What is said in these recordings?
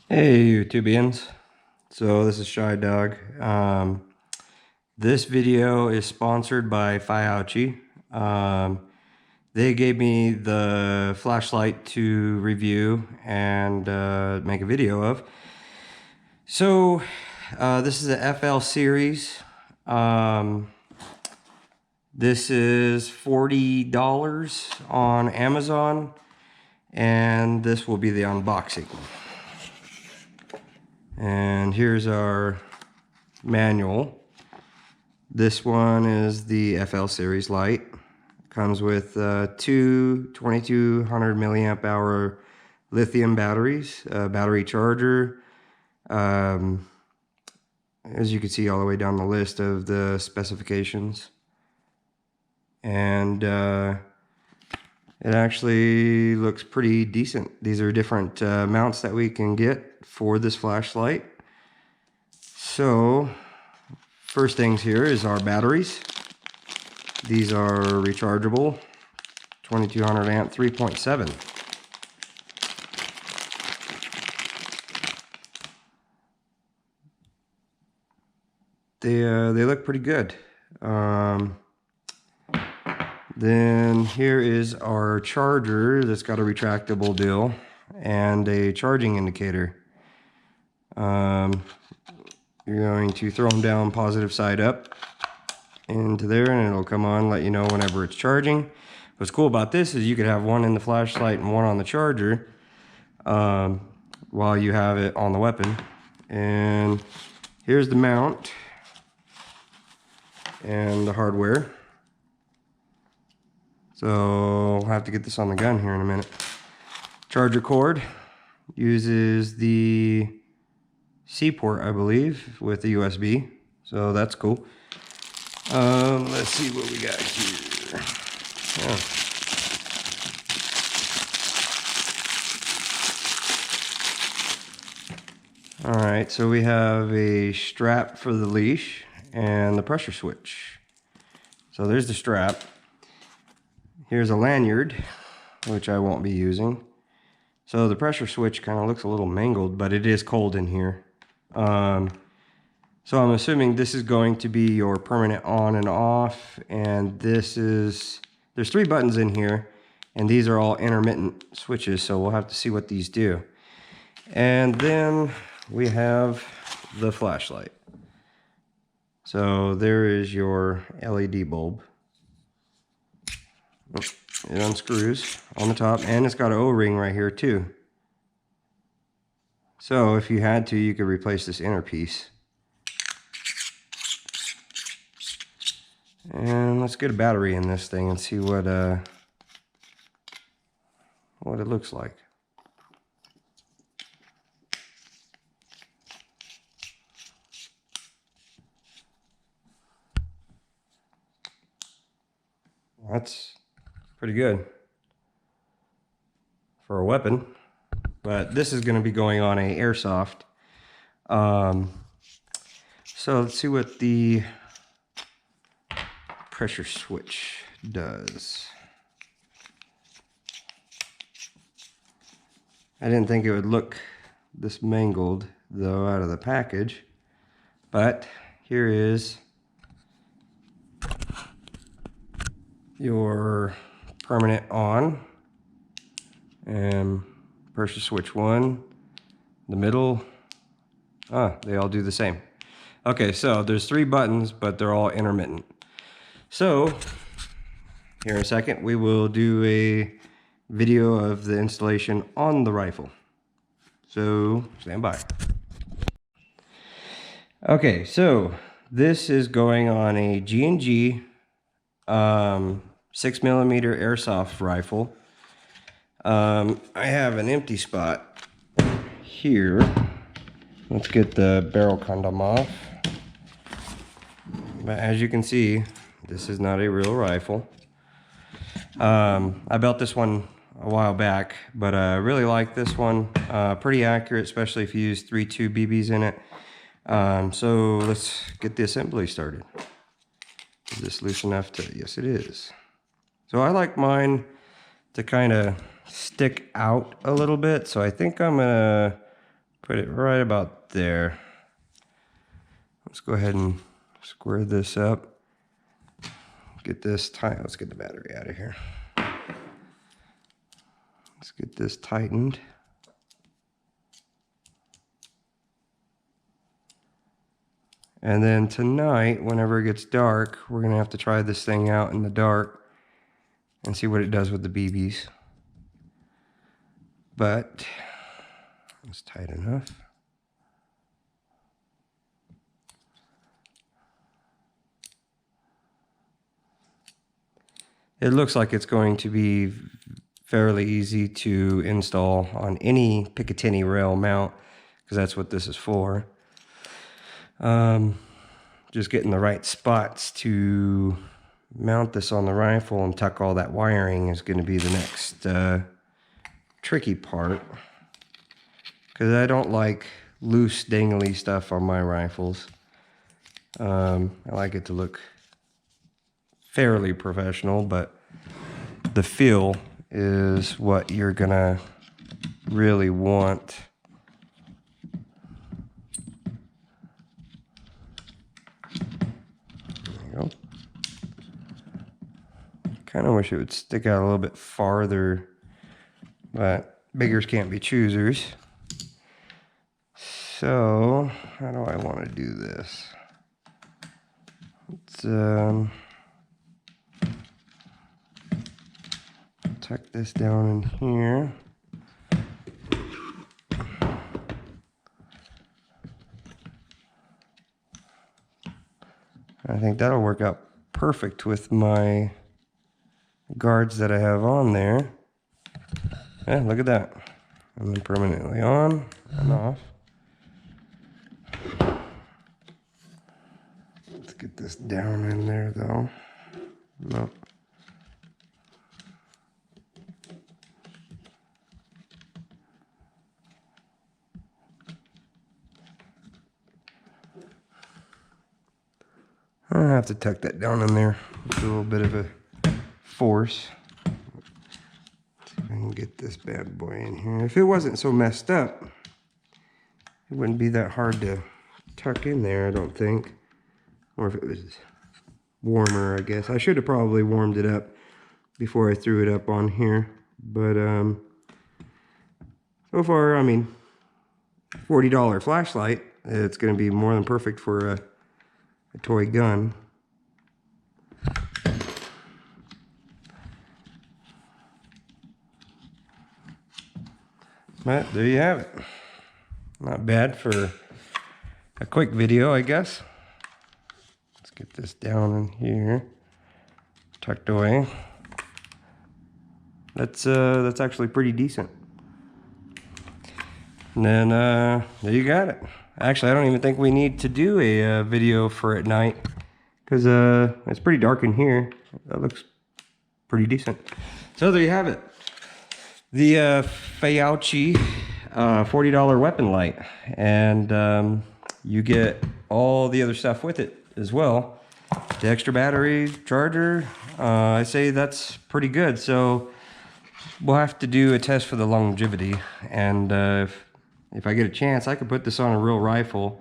Hey YouTubians, so this is Shy Dog. This video is sponsored by Feyachi. They gave me the flashlight to review and make a video of. So this is a FL series. This is $40 on Amazon, and this will be the unboxing. And here's our manual. This one is the FL series light. Comes with two 2200 milliamp hour lithium batteries, battery charger. As you can see all the way down the list of the specifications. And it actually looks pretty decent. These are different mounts that we can get for this flashlight. So first things here is our batteries. These are rechargeable, 2200 amp 3.7. They look pretty good. Then here is our charger that's got a retractable deal and a charging indicator. You're going to throw them down positive side up into there, and it'll come on, let you know whenever it's charging. What's cool about this is you could have one in the flashlight and one on the charger while you have it on the weapon. And here's the mount and the hardware. So I'll have to get this on the gun here in a minute. Charger cord uses the C port, I believe, with the USB. So that's cool. Let's see what we got here. Oh. All right, so we have a strap for the leash and the pressure switch. So there's the strap. Here's a lanyard, which I won't be using. So the pressure switch kind of looks a little mangled, but it is cold in here. So I'm assuming this is going to be your permanent on and off, and there's 3 buttons in here, and these are all intermittent switches, so we'll have to see what these do. And then we have the flashlight. So there is your LED bulb. It unscrews on the top, and it's got an O-ring right here too. So if you had to, you could replace this inner piece. And let's get a battery in this thing and see what it looks like. That's pretty good for a weapon, but this is going to be going on a airsoft. So let's see what the pressure switch does. I didn't think it would look this mangled though out of the package, but here is your permanent on and pressure switch 1, the middle. They all do the same. Okay, so there's 3 buttons, but they're all intermittent. So here in a second we will do a video of the installation on the rifle. So stand by. Okay, so this is going on a G&G 6mm airsoft rifle. I have an empty spot here. Let's get the barrel condom off. But as you can see, this is not a real rifle. I built this one a while back, but I really like this one. Pretty accurate, especially if you use 3.2 BBs in it. So let's get the assembly started. Is this loose enough to? Yes, it is. So I like mine to kind of stick out a little bit, so I think I'm gonna Put it right about there. Let's go ahead and square this up. Get this tight. Let's get the battery out of here. Let's get this tightened. And then tonight, whenever it gets dark, we're gonna have to try this thing out in the dark and see what it does with the BBs. But it's tight enough. It looks like it's going to be fairly easy to install on any Picatinny rail mount, because that's what this is for. Just getting the right spots to mount this on the rifle and tuck all that wiring is going to be the next tricky part, because I don't like loose dangly stuff on my rifles. I like it to look fairly professional, but the feel is what you're gonna really want. Kind of wish it would stick out a little bit farther, but beggars can't be choosers. So, how do I want to do this? Let's tuck this down in here. I think that'll work out perfect with my guards that I have on there. Yeah, look at that. And then permanently on and off. Let's get this down in there though. No. I have to tuck that down in there with a little bit of a force. Let's see if I can get this bad boy in here. If it wasn't so messed up, it wouldn't be that hard to tuck in there, I don't think. Or if it was warmer, I guess. I should have probably warmed it up before I threw it up on here. But so far, I mean, $40 flashlight, it's going to be more than perfect for a toy gun. But there you have it. Not bad for a quick video, I guess. Let's get this down in here, tucked away. That's actually pretty decent. And then there you got it. Actually, I don't even think we need to do a video for at night, because it's pretty dark in here. That looks pretty decent. So there you have it. The feyachi $40 weapon light, and you get all the other stuff with it as well. The extra battery, charger, I say that's pretty good. So we'll have to do a test for the longevity, and if I get a chance, I could put this on a real rifle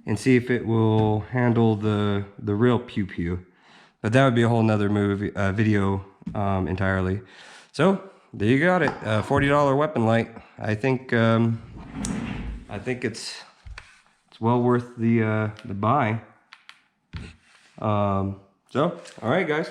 and see if it will handle the real pew-pew. But that would be a whole nother video entirely. So there you got it, $40 weapon light. I think it's well worth the buy. So all right, guys.